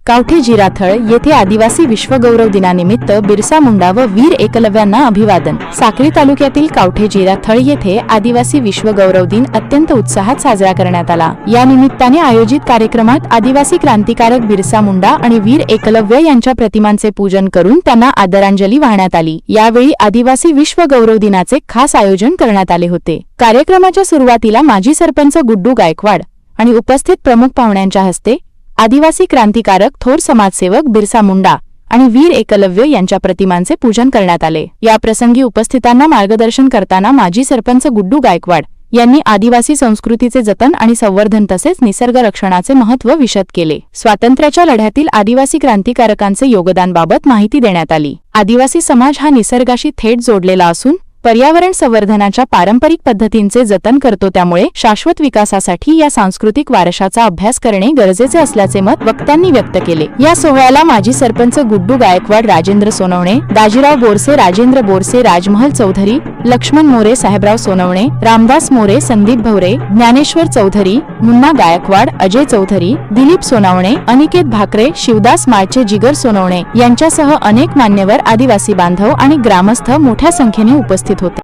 कावठे जिराथळ येथे आदिवासी विश्वगौरव दिनानिमित्त बिरसा मुंडा व वीर एकलव्यांना अभिवादन। साक्री तालुक्यातील कावठे जिराथळ येथे आदिवासी विश्वगौरव दिन अत्यंत उत्साहात साजरा करण्यात आला। या निमित्ताने आयोजित कार्यक्रमात आदिवासी क्रांतिकारक बिरसा मुंडा आणि वीर एकलव्य यांच्या प्रतिमांचे पूजन करून त्यांना आदरांजली वाहण्यात आली। यावेळी आदिवासी विश्वगौरव दिनाचे खास आयोजन करण्यात आले होते। कार्यक्रमाच्या सुरुवातीला माजी सरपंच गुड्डू गायकवाड आणि उपस्थित प्रमुख पाहुण्यांच्या हस्ते आदिवासी क्रांतिकारक थोर समाजसेवक बिरसा मुंडा आणि वीर एकलव्य यांच्या प्रतिमांचे पूजन करण्यात आले। या प्रसंगी उपस्थितांना मार्गदर्शन करताना माजी सरपंच गुड्डू गायकवाड यांनी आदिवासी संस्कृतीचे जतन आणि संवर्धन तसेच निसर्ग रक्षणाचे महत्त्व विशद केले। स्वातंत्र्याच्या लढ्यातील आदिवासी क्रांतिकारकांचे योगदानाबाबत माहिती देण्यात आली। आदिवासी समाज हा निसर्गाशी थेट जोडलेला असून पर्यावरण संवर्धनाच्या पारंपरिक पद्धतींचे जतन करतो, त्यामुळे शाश्वत विकासासाठी या सांस्कृतिक वारशाचा अभ्यास करणे गरजेचे असल्याचे मत वक्त्यांनी व्यक्त केले। या सोहळ्याला माजी सरपंच गुड्डू गायकवाड, राजेंद्र सोनवणे, दाजीराव बोरसे, राजेंद्र बोरसे, राजमहल चौधरी, लक्ष्मण मोरे, साहेबराव सोनवणे, रामदास मोरे, संदीप भवरे, ज्ञानेश्वर चौधरी, मुन्ना गायकवाड, अजय चौधरी, दिलीप सोनवणे, अनिकेत भाकरे, शिवदास माळचे, जिगर सोनवणे यांच्यासह अनेक मान्यवर, आदिवासी बांधव आणि ग्रामस्थ मोठ्या संख्येने उपस्थित होते।